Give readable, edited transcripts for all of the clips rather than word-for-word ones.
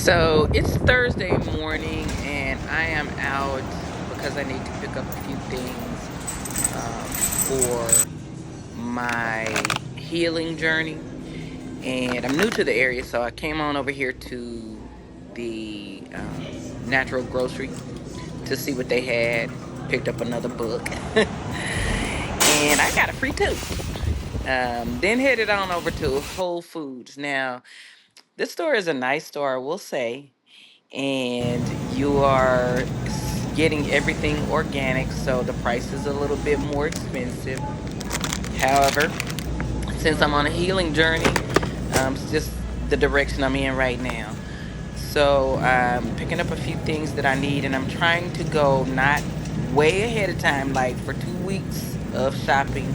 So it's Thursday morning, and I am out because I need to pick up a few things for my healing journey. And I'm new to the area, so I came on over here to the natural grocery to see what they had. Picked up another book, and I got a free tooth. Then headed on over to Whole Foods. Now, this store is a nice store, I will say, and you are getting everything organic, so the price is a little bit more expensive. However, since I'm on a healing journey, it's just the direction I'm in right now. So I'm picking up a few things that I need, and I'm trying to go not way ahead of time, like for 2 weeks of shopping,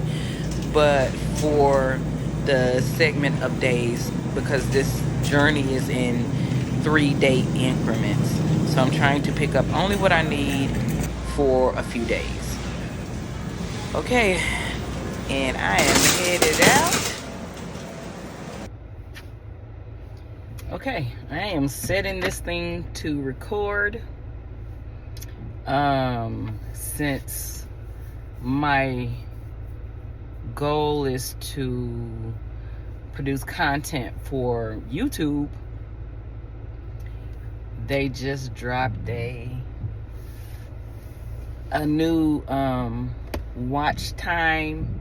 but for the segment of days, because this journey is in 3-day increments. So I'm trying to pick up only what I need for a few days. Okay, and I am headed out. Okay, I am setting this thing to record. Since my goal is to produce content for YouTube, they just dropped a new watch time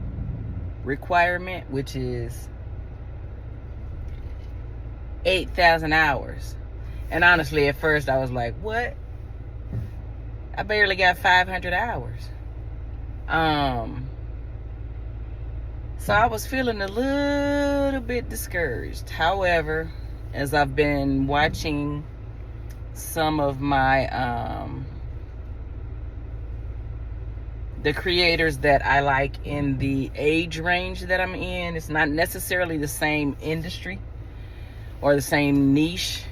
requirement, which is 8,000 hours. And honestly, at first I was like, what? I barely got 500 hours. So I was feeling a little bit discouraged. However, as I've been watching some of my the creators that I like in the age range that I'm in, it's not necessarily the same industry or the same niche.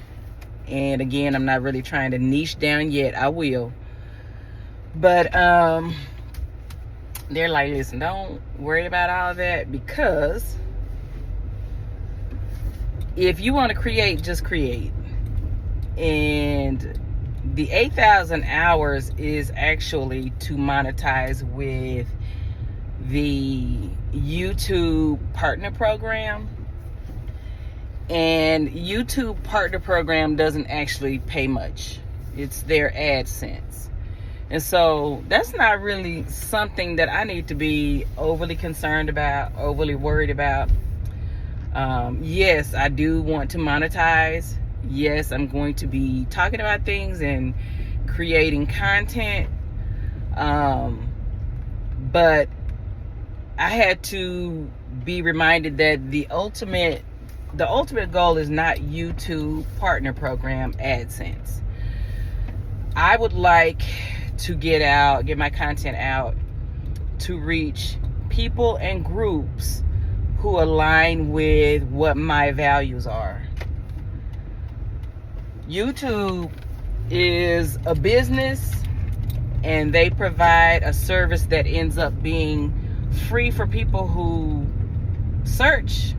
And again, I'm not really trying to niche down yet. I will. But they're like, listen, don't worry about all that, because if you want to create, just create. And the 8,000 hours is actually to monetize with the YouTube partner program. And YouTube partner program doesn't actually pay much. It's their AdSense. And so that's not really something that I need to be overly concerned about, overly worried about. Yes, I do want to monetize. Yes, I'm going to be talking about things and creating content. But I had to be reminded that the ultimate goal is not YouTube partner program AdSense. I would like to get my content out to reach people and groups who align with what my values are. YouTube is a business, and they provide a service that ends up being free for people who search.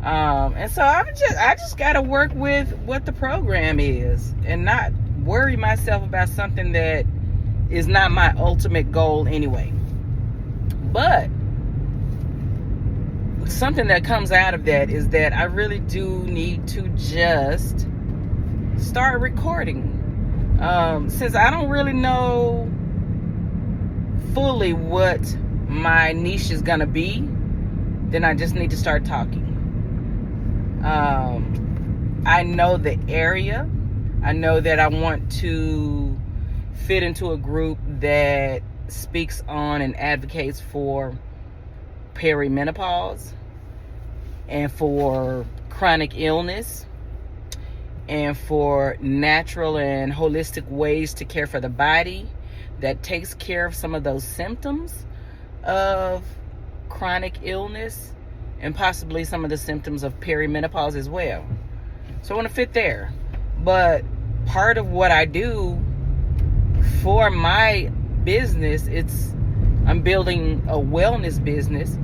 And so I just got to work with what the program is and not worry myself about something that is not my ultimate goal anyway. But something that comes out of that is that I really do need to just start recording. Since I don't really know fully what my niche is gonna be, then I just need to start talking. I know the area. I know that I want to fit into a group that speaks on and advocates for perimenopause and for chronic illness and for natural and holistic ways to care for the body that takes care of some of those symptoms of chronic illness and possibly some of the symptoms of perimenopause as well. So I want to fit there. But part of what I do for my business, I'm building a wellness business.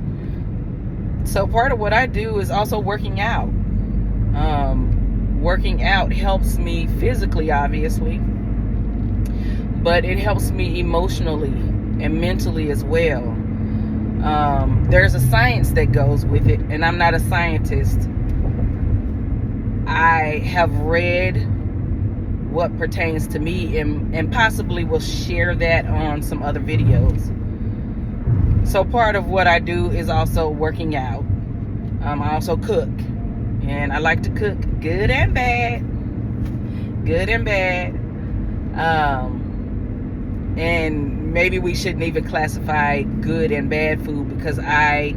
So part of what I do is also working out. working out helps me physically, obviously, but it helps me emotionally and mentally as well. There's a science that goes with it, and I'm not a scientist. I have read what pertains to me, and possibly will share that on some other videos. So part of what I do is also working out. I also cook, and I like to cook good and bad. And maybe we shouldn't even classify good and bad food, because I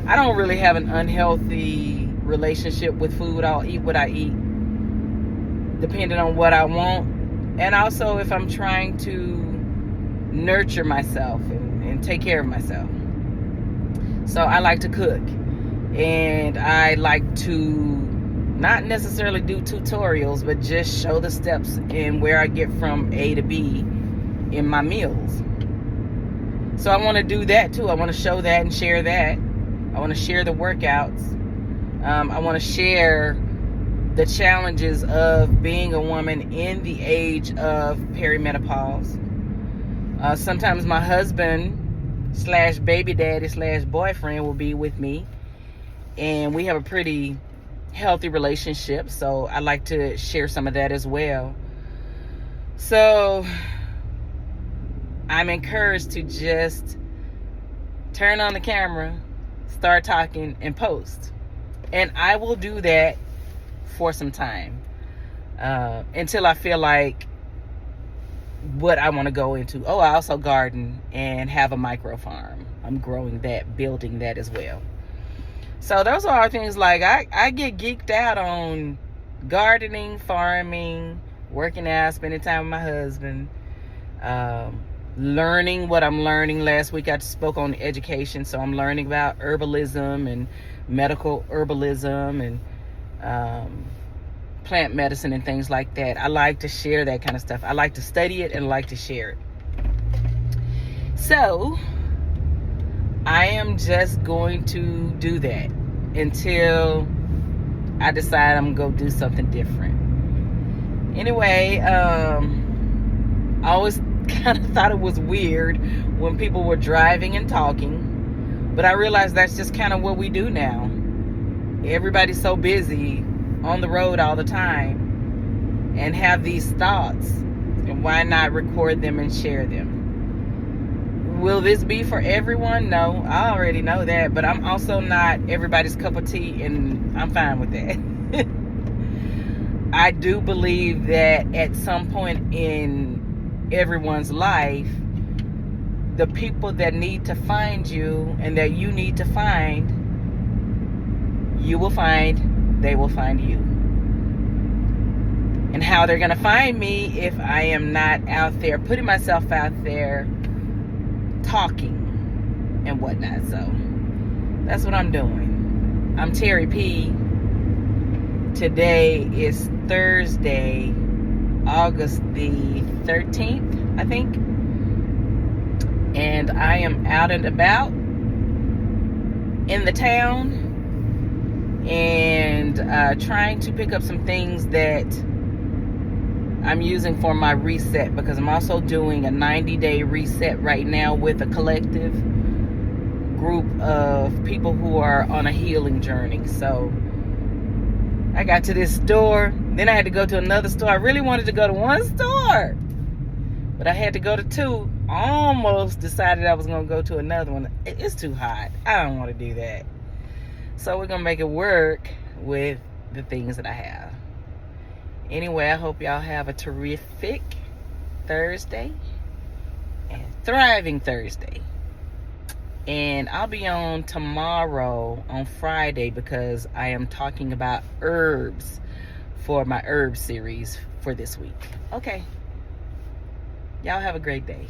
don't really have an unhealthy relationship with food. I'll eat what I eat, depending on what I want, and also if I'm trying to nurture myself and take care of myself. So I like to cook, and I like to not necessarily do tutorials, but just show the steps and where I get from A to B in my meals. So I want to do that too. I want to show that and share that. I want to share the workouts. I want to share the challenges of being a woman in the age of perimenopause. Sometimes my husband / baby daddy / boyfriend will be with me, and we have a pretty healthy relationship, so I like to share some of that as well. So I'm encouraged to just turn on the camera, start talking, and post. And I will do that for some time, until I feel like what I want to go into. Oh, I also garden and have a micro farm. I'm growing that, building that as well. So those are things like I get geeked out on gardening, farming, working out, spending time with my husband, learning what I'm learning. Last week I spoke on education, so I'm learning about herbalism and medical herbalism and plant medicine and things like that. I like to share that kind of stuff. I like to study it and I like to share it. So I am just going to do that until I decide I'm going to go do something different. Anyway, I always kind of thought it was weird when people were driving and talking, but I realized that's just kind of what we do now. Everybody's so busy on the road all the time and have these thoughts, and why not record them and share them? Will this be for everyone? No, I already know that, but I'm also not everybody's cup of tea, and I'm fine with that. I do believe that at some point in everyone's life, the people that need to find you and that you need to find, you will find, they will find you. And how they're going to find me if I am not out there putting myself out there talking and whatnot. So that's what I'm doing. I'm Terry P. Today is Thursday, August the 13th, I think. And I am out and about in the town, and trying to pick up some things that I'm using for my reset, because I'm also doing a 90-day reset right now with a collective group of people who are on a healing journey. So I got to this store, then I had to go to another store. I really wanted to go to one store, but I had to go to two. Almost decided I was going to go to another one. It's too hot. I don't want to do that. So we're going to make it work with the things that I have. Anyway, I hope y'all have a terrific Thursday and thriving Thursday. And I'll be on tomorrow on Friday, because I am talking about herbs for my herb series for this week. Okay. Y'all have a great day.